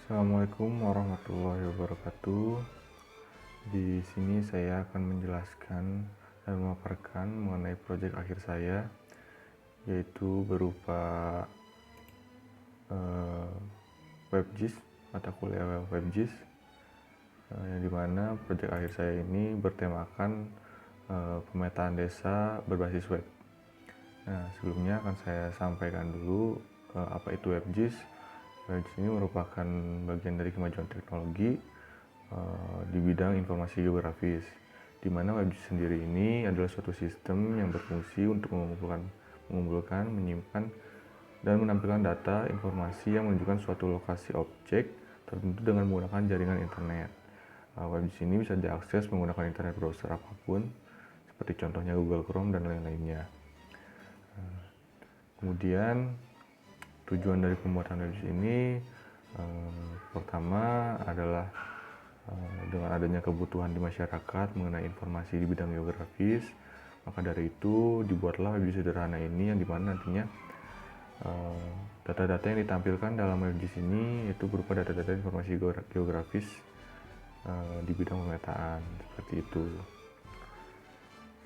Assalamualaikum warahmatullahi wabarakatuh. Di sini saya akan menjelaskan dan memaparkan mengenai proyek akhir saya, yaitu berupa WebGIS, mata kuliah WebGIS, yang dimana proyek akhir saya ini bertemakan pemetaan desa berbasis web. Nah, sebelumnya akan saya sampaikan dulu apa itu WebGIS. WebGIS ini merupakan bagian dari kemajuan teknologi di bidang informasi geografis, di mana WebGIS sendiri ini adalah suatu sistem yang berfungsi untuk mengumpulkan, menyimpan, dan menampilkan data informasi yang menunjukkan suatu lokasi objek tertentu dengan menggunakan jaringan internet. WebGIS ini bisa diakses menggunakan internet browser apapun, seperti contohnya Google Chrome dan lain-lainnya. Kemudian tujuan dari pembuatan WebGIS ini pertama adalah dengan adanya kebutuhan di masyarakat mengenai informasi di bidang geografis, maka dari itu dibuatlah WebGIS sederhana ini, yang dimana nantinya data-data yang ditampilkan dalam WebGIS ini itu berupa data-data informasi geografis di bidang pemetaan, seperti itu.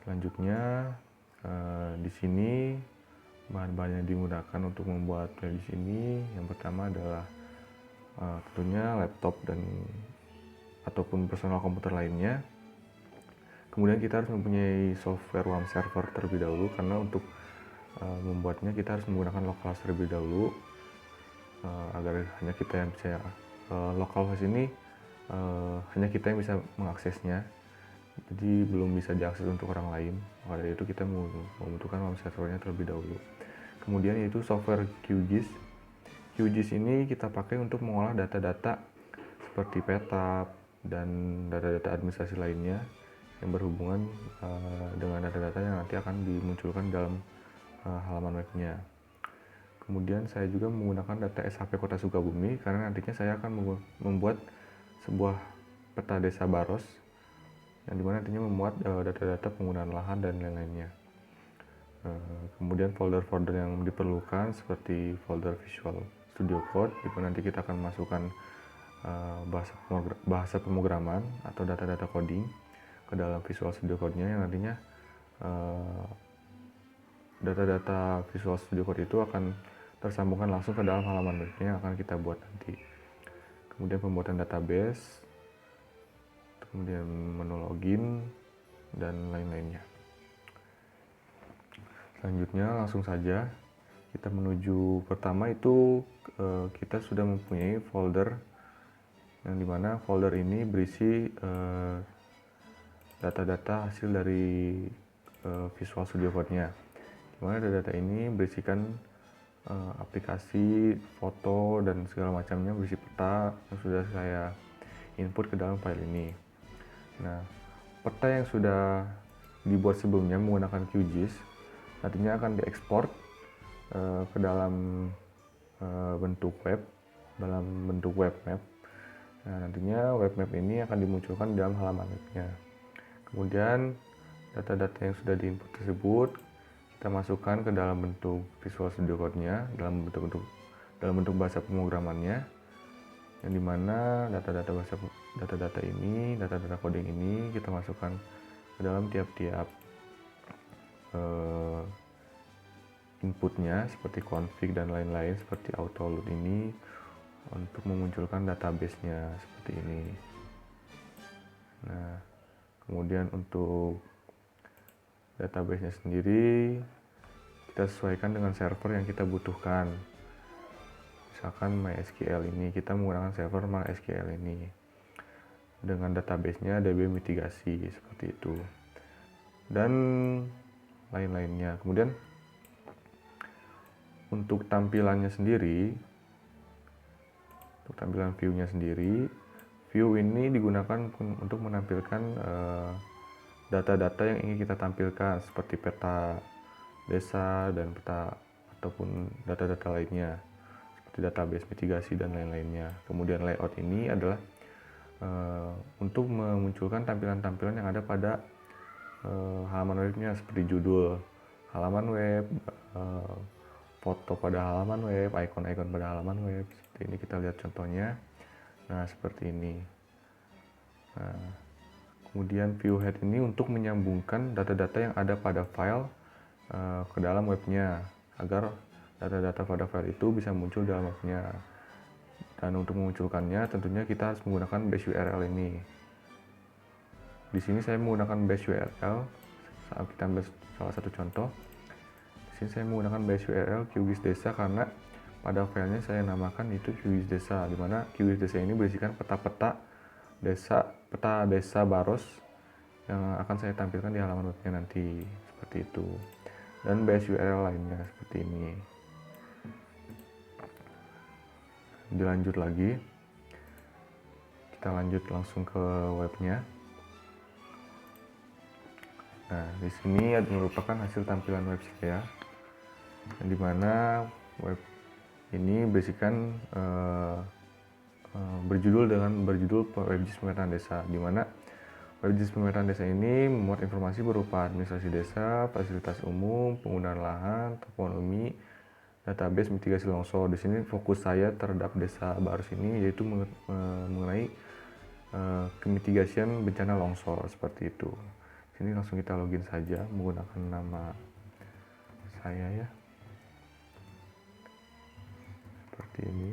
Selanjutnya di sini bahan-bahan yang digunakan untuk membuat WebGIS ini, yang pertama adalah tentunya laptop dan ataupun personal komputer lainnya. Kemudian kita harus mempunyai software WAM server terlebih dahulu, karena untuk membuatnya kita harus menggunakan localhost terlebih dahulu, agar hanya kita yang bisa localhost ini hanya kita yang bisa mengaksesnya, jadi belum bisa diakses untuk orang lain. Maka dari itu kita membutuhkan WAM servernya terlebih dahulu. Kemudian yaitu software QGIS. QGIS ini kita pakai untuk mengolah data-data seperti peta dan data-data administrasi lainnya yang berhubungan dengan data-data yang nanti akan dimunculkan dalam halaman webnya. Kemudian saya juga menggunakan data SHP Kota Sukabumi, karena nantinya saya akan membuat sebuah peta desa Baros, yang dimana nantinya memuat data-data penggunaan lahan dan lain-lainnya. Kemudian folder-folder yang diperlukan seperti folder Visual Studio Code, di mana nanti kita akan masukkan bahasa pemrograman atau data-data coding ke dalam Visual Studio Code-nya, yang nantinya data-data Visual Studio Code itu akan tersambungkan langsung ke dalam halaman webnya yang akan kita buat nanti. Kemudian pembuatan database, kemudian menu login, dan lain-lainnya. Selanjutnya langsung saja kita menuju pertama itu kita sudah mempunyai folder, yang dimana folder ini berisi data-data hasil dari Visual Studio Code-nya, dimana data ini berisikan aplikasi, foto, dan segala macamnya, berisi peta yang sudah saya input ke dalam file ini. Nah, peta yang sudah dibuat sebelumnya menggunakan QGIS nantinya akan diekspor ke dalam bentuk web, dalam bentuk web map. Nah, nantinya web map ini akan dimunculkan di dalam halaman webnya. Kemudian data-data yang sudah diinput tersebut kita masukkan ke dalam bentuk Visual Studio Code-nya, dalam bentuk bahasa pemrogramannya, yang dimana data-data ini, data-data coding ini kita masukkan ke dalam tiap-tiap inputnya, seperti config dan lain-lain, seperti auto load ini untuk memunculkan database-nya seperti ini. Nah, kemudian untuk database-nya sendiri kita sesuaikan dengan server yang kita butuhkan. Misalkan MySQL ini, kita menggunakan server MySQL ini dengan database-nya DB mitigasi seperti itu, dan lain-lainnya. Kemudian untuk tampilannya sendiri, untuk tampilan view-nya sendiri, view ini digunakan untuk menampilkan data-data yang ingin kita tampilkan, seperti peta desa dan peta ataupun data-data lainnya seperti database mitigasi dan lain-lainnya. Kemudian layout ini adalah untuk memunculkan tampilan-tampilan yang ada pada halaman webnya, seperti judul halaman web, foto pada halaman web, icon-icon pada halaman web. Seperti ini kita lihat contohnya. Nah, seperti ini. Nah, kemudian view head ini untuk menyambungkan data-data yang ada pada file ke dalam webnya, agar data-data pada file itu bisa muncul dalam webnya. Dan untuk memunculkannya tentunya kita harus menggunakan base URL ini. Di sini saya menggunakan base URL. Saat kita ambil salah satu contoh, di sini saya menggunakan base URL QGIS Desa karena pada filenya saya namakan itu QGIS Desa, di mana QGIS Desa ini berisikan peta-peta desa Baros yang akan saya tampilkan di halaman webnya nanti, seperti itu. Dan base URL lainnya seperti ini. Dilanjut lagi, kita lanjut langsung ke webnya. Nah, di sini merupakan hasil tampilan web saya, di mana web ini berisikan berjudul WebGIS Pemetaan Desa, di mana WebGIS Pemetaan Desa ini memuat informasi berupa administrasi desa, fasilitas umum, penggunaan lahan, toponomi, database mitigasi longsor. Di sini fokus saya terhadap desa Baros ini yaitu mengenai kemitigasian bencana longsor, seperti itu. Sini langsung kita login saja menggunakan nama saya ya, seperti ini.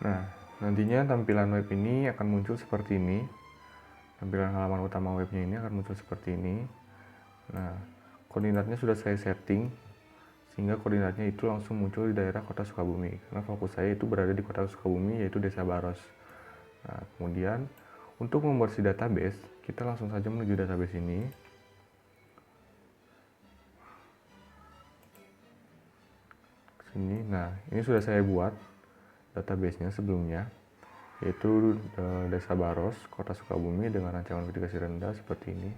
Nah, nantinya tampilan web ini akan muncul seperti ini. Tampilan halaman utama webnya ini akan muncul seperti ini. Nah, koordinatnya sudah saya setting sehingga koordinatnya itu langsung muncul di daerah Kota Sukabumi, karena fokus saya itu berada di Kota Sukabumi, yaitu Desa Baros. Nah, kemudian untuk membuat si database, kita langsung saja menuju database ini. Sini, nah ini sudah saya buat database-nya sebelumnya, yaitu Desa Baros, Kota Sukabumi dengan rancangan mitigasi rendah seperti ini.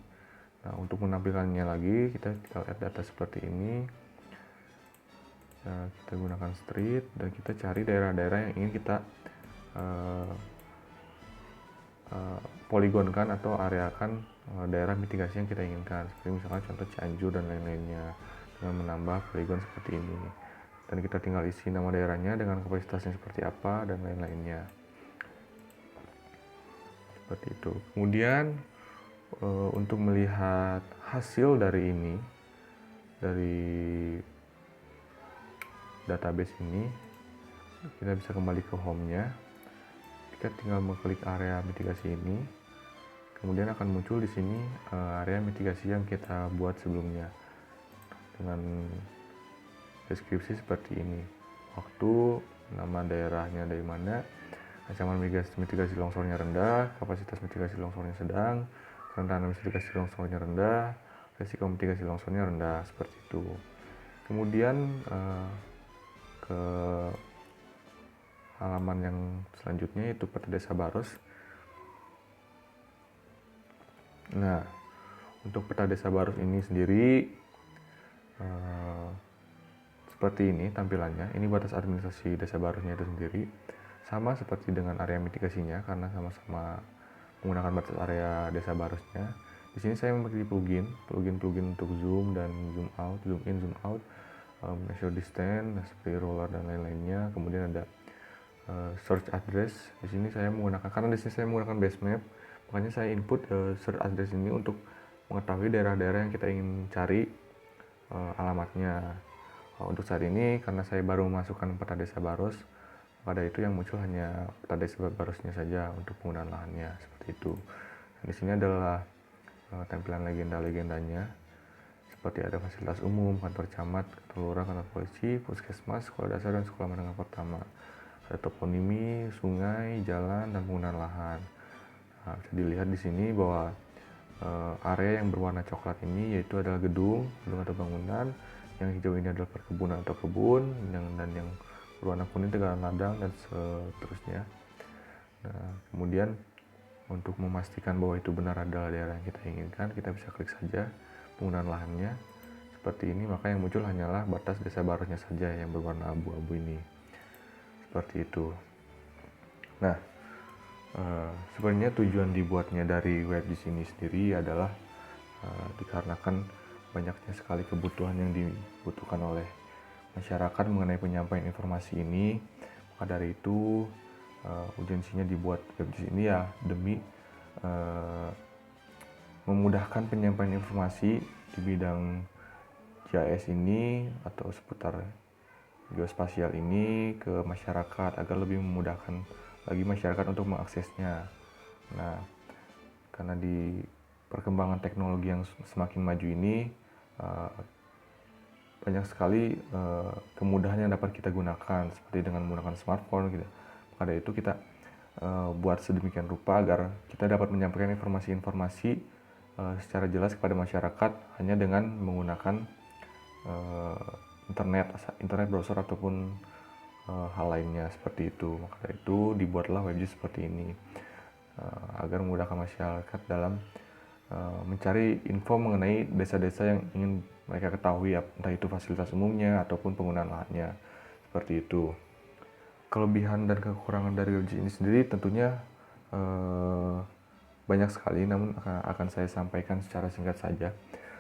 Nah, untuk menampilkannya lagi, kita add data seperti ini. Nah, kita gunakan street dan kita cari daerah-daerah yang ingin kita poligonkan atau areakan daerah mitigasi yang kita inginkan, seperti misalkan contoh Cianjur dan lain-lainnya, dengan menambah poligon seperti ini. Dan kita tinggal isi nama daerahnya dengan kapasitasnya seperti apa dan lain-lainnya, seperti itu. Kemudian untuk melihat hasil dari ini, dari database ini, kita bisa kembali ke home-nya. Kita tinggal mengklik area mitigasi ini, kemudian akan muncul di sini area mitigasi yang kita buat sebelumnya dengan deskripsi seperti ini: waktu, nama daerahnya dari mana, ancaman mitigasi longsornya rendah, kapasitas mitigasi longsornya sedang, kerentanan mitigasi longsornya rendah, risiko mitigasi longsornya rendah, seperti itu. Kemudian ke halaman yang selanjutnya, yaitu peta Desa Baros. Nah, untuk peta Desa Baros ini sendiri seperti ini tampilannya. Ini batas administrasi Desa Barosnya itu sendiri, sama seperti dengan area mitigasinya karena sama-sama menggunakan batas area Desa Barosnya. Di sini saya memiliki plugin untuk zoom dan zoom out, zoom in, zoom out, measure distance seperti roller dan lain-lainnya. Kemudian ada search address. Di sini saya menggunakan, karena di sini saya menggunakan base map, makanya saya input search address ini untuk mengetahui daerah-daerah yang kita ingin cari alamatnya. Untuk saat ini karena saya baru memasukkan peta Desa Baros, pada itu yang muncul hanya peta Desa Barosnya saja untuk penggunaan lahannya, seperti itu. Dan di sini adalah tampilan legenda-legendanya, seperti ada fasilitas umum, kantor camat, kantor lurah, kantor polisi, puskesmas, sekolah dasar dan sekolah menengah pertama. Ada toponimi, sungai, jalan, dan penggunaan lahan. Nah, bisa dilihat di sini bahwa area yang berwarna coklat ini yaitu adalah gedung atau bangunan, yang hijau ini adalah perkebunan atau kebun, dan yang berwarna kuning tegalan ladang, dan seterusnya. Nah, kemudian untuk memastikan bahwa itu benar adalah daerah yang kita inginkan, kita bisa klik saja penggunaan lahannya seperti ini, maka yang muncul hanyalah batas Desa Barosnya saja yang berwarna abu-abu ini, seperti itu. Nah, Sebenarnya tujuan dibuatnya dari WebGIS ini sendiri adalah dikarenakan banyaknya sekali kebutuhan yang dibutuhkan oleh masyarakat mengenai penyampaian informasi ini. Maka dari itu urgensinya dibuat WebGIS ini ya demi memudahkan penyampaian informasi di bidang GIS ini atau seputar geospasial ini ke masyarakat agar lebih memudahkan lagi masyarakat untuk mengaksesnya. Nah, karena di perkembangan teknologi yang semakin maju ini banyak sekali kemudahan yang dapat kita gunakan seperti dengan menggunakan smartphone gitu. Maka dari itu kita buat sedemikian rupa agar kita dapat menyampaikan informasi-informasi secara jelas kepada masyarakat hanya dengan menggunakan internet browser ataupun hal lainnya seperti itu. Maka dari itu dibuatlah WebGIS seperti ini agar memudahkan masyarakat dalam mencari info mengenai desa-desa yang ingin mereka ketahui, entah itu fasilitas umumnya ataupun penggunaan lahannya seperti itu. Kelebihan dan kekurangan dari WebGIS ini sendiri tentunya banyak sekali, namun akan saya sampaikan secara singkat saja.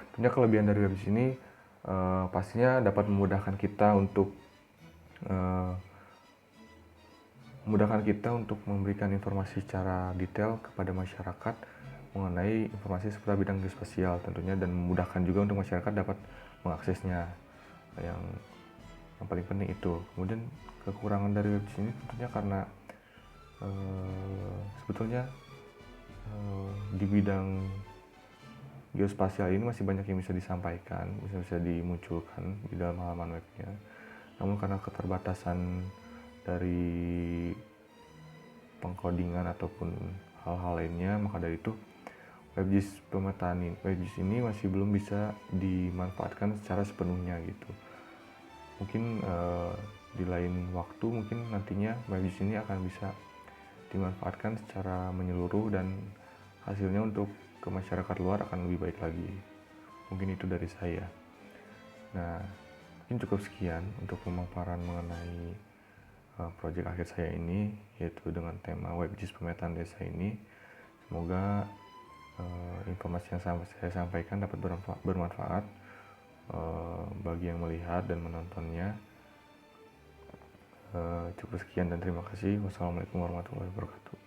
Tentunya kelebihan dari WebGIS ini pastinya dapat memudahkan kita untuk memberikan informasi secara detail kepada masyarakat mengenai informasi seputar bidang geospasial tentunya, dan memudahkan juga untuk masyarakat dapat mengaksesnya. Yang paling penting itu. Kemudian kekurangan dari WebGIS ini tentunya karena sebetulnya di bidang geospasial ini masih banyak yang bisa disampaikan, bisa dimunculkan di dalam halaman webnya. Namun karena keterbatasan dari pengkodingan ataupun hal-hal lainnya, maka dari itu WebGIS ini masih belum bisa dimanfaatkan secara sepenuhnya gitu. Mungkin di lain waktu mungkin nantinya WebGIS ini akan bisa dimanfaatkan secara menyeluruh dan hasilnya untuk ke masyarakat luar akan lebih baik lagi. Mungkin itu dari saya. Nah, mungkin cukup sekian untuk pemaparan mengenai proyek akhir saya ini, yaitu dengan tema WebGIS pemetaan desa ini. Semoga informasi yang saya sampaikan dapat bermanfaat bagi yang melihat dan menontonnya. Cukup sekian dan terima kasih. Wassalamualaikum warahmatullahi wabarakatuh.